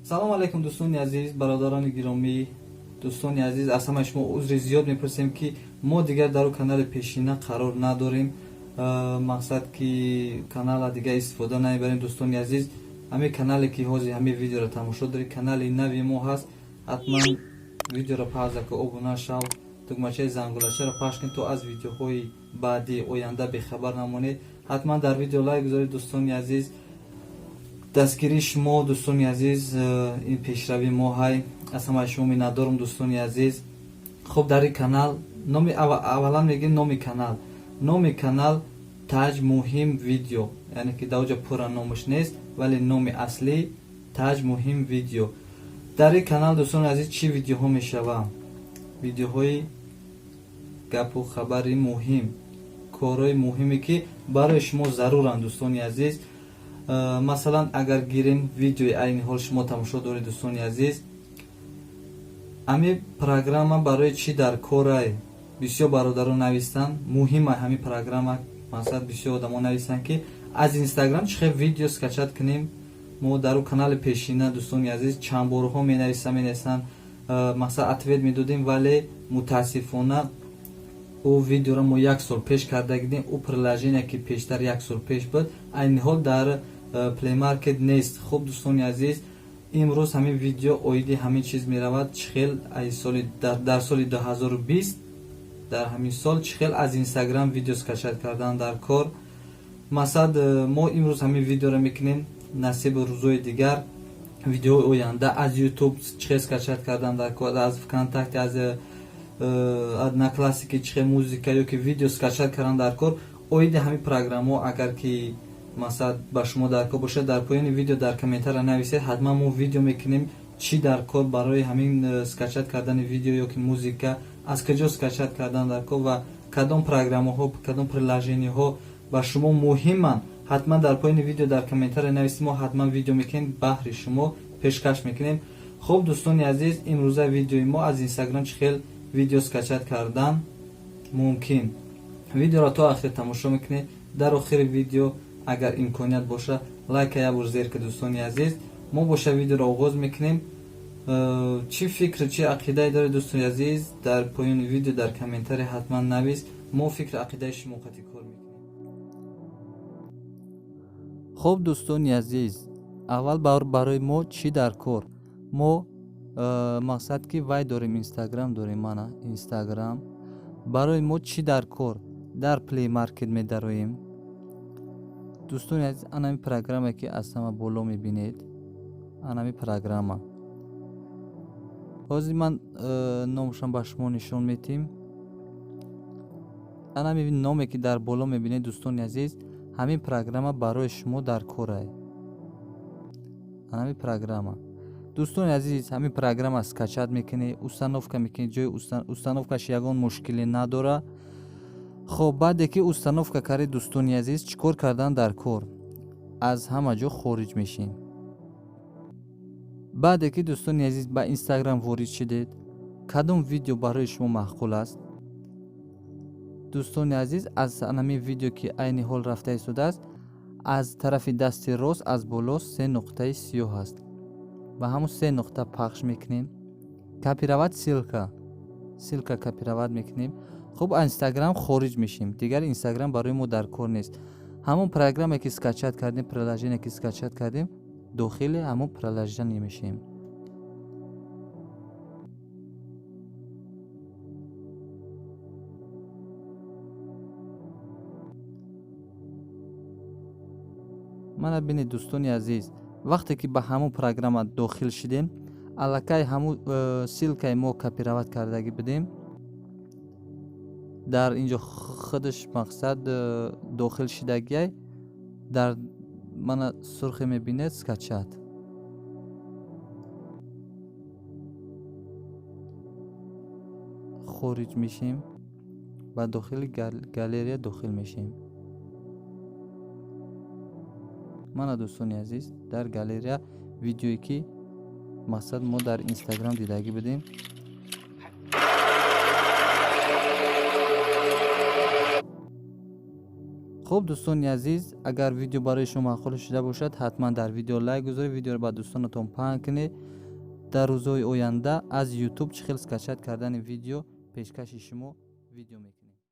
салом алайкум дӯстони азиз, бародарони гиромӣ, дӯстони азиз, аз ҳамаи шумо узри зиёд мепурсем ки мо дигар дар канали пешина қарор надорем. Мақсад ки канала дигар истифода намебарем. Дӯстони азиз, ҳамин канале ки ҳозир ҳамин видеоро тамошо доред, канали нави мо ҳаст. ҳатман видеоро пауза ки обуна шав, тугмачаи зангулачаро пахш кунед то аз видеоҳои баъди оянда бехабар намонед. ҳатман дар видео лайк гузоред дӯстони азиз. дастгирии шумо дӯстони азиз, ин пешрави мо ҳай аз ҳамаи шумо миннатдорам дӯстони азиз. хуб, дар ин канал номи аввалан мегӯем номи канал таҷ муҳим видео, яъне ки дар оҷа пурра номаш нест, вале номи аслӣ таҷ муҳим видео. дар ин канал дӯстони азиз чӣ видеоҳо мешаванд? видеоҳои гапу хабари муҳим, корҳои муҳиме ки барои шумо заруранд дӯстони азиз. масалан агар гирем видеои айни ҳол шумо тамошо доред дӯстони азиз, ҳамин программа барои чӣ дар корай? бисёр бародарон навистанд, муҳима ҳамин программа. масалан бисёр одамо навистанд ки аз инстаграм чӣ хел видео скачат кунем. мо дар у канали пешина дӯстони азиз чандборҳо менависанд, масалан ответ медодем, вале мутаассифона ӯ видеоро мо 1 сол пеш карда гидем. ӯ приложение ки пештар 1 сол пеш буд, айни ҳол дар Play Market нест. хуб дӯстони азиз, имрӯз ҳамин видео оиди ҳамин чиз меравад. чӣ хел дар соли 2020 дар ҳамин сол чӣ хел аз инстаграм видео скачат кардан дар кор. масалан мо имрӯз ҳамин видеоро мекунем, насиби рӯзои дигар видеои оянда аз YouTube чӣ хел скачат кардан дар кор, аз ВКонтакте, аз Одноклассники чӣ хел музика ё ки видео скачат кардан дар кор. оиди ҳамин программо агар ки масалан ба шумо дар кор бошад, дар поёни видео дар комментария нависед, ҳатман мо видео мекунем чӣ дар кор барои ҳамин скачат кардани видео ё ки музика, аз куҷо скачат кардан дар кор ва кадом программаҳо, кадом приложениҳо ба шумо муҳиманд. ҳатман дар поёни видео дар комментария нависед, мо ҳатман видео мекунем, баҳри шумо пешкаш мекунем. хуб дӯстони азиз, имрӯза видеои мо аз инстаграм чӣ хел видео скачат кардан мумкин. видеоро то охир тамошо мекунед. дар охири видео агар имконият боша лайка як бор зер кунед дӯстони азиз. мо боша видеоро оғоз мекунем. чӣ фикр, чӣ ақидае доред дӯстони азиз? дар поёни видео дар комментария ҳатман навис. мо фикр ақидаи шумо қати кор мекунем. хуб дӯстони азиз, аввал барои мо чӣ дар кор? мо мақсад ки вай дорем, инстаграм дорем. мана инстаграм барои мо чӣ дар кор? дар Play Market медароем. дӯстони азиз, анами программа ки аз ҳама боло мебинед, анами программа ҳозир ман номашон ба шумо нишон метим. анами номе ки дар боло мебинед дӯстони азиз, ҳамин программа барои шумо дар корай. анами программа дӯстони азиз, ҳамин программа скачат мекунед, установка мекунед. ҷои установкаш ягон мушкиле надора. хоб баъде ки установка кардед дӯстони азиз, чӣ кор кардан дар кор? аз ҳама ҷо хориҷ мешем. баъде ки дӯстони азиз ба инстаграм ворид шудед, кадом видео барои шумо маъқул аст? дӯстони азиз, аз анами видео ки айни ҳол рафта истодааст, аз тарафи дасти рост аз боло 3 нуқтаи сиёҳ аст. ба ҳамон 3 нуқта пахш мекунем. копировать силка копировать мекунем. хуб, аз инстаграм хориҷ мешем. дигар инстаграм барои мо дар кор нест. ҳамон программе ки скачат кардем, приложение ки скачат кардем, дохили ҳамон приложение мешем. мана бинед дӯстони азиз, вақте ки ба ҳамон программа дохил шудем, аллакай ҳамон силкаи мо копировать кардаги будем. дар инҷо худаш мақсад дохил шудагиай дар мана сурхе мебинед скачат. хориҷ мешем, ба дохили галерея дохил мешем. мана дӯстони азиз, дар галерея видеое ки мақсад мо дар инстаграм дидаги будем, خب دوستان عزیز، اگر ویدیو برای شما معقول شده باشد حتما در ویدیو لایک گذارید، ویدیو رو با دوستانتون پهن کنید. در روزهای آینده از یوتیوب چخیل اسکچت کردن ویدیو پیشکش شما ویدیو میکنیم.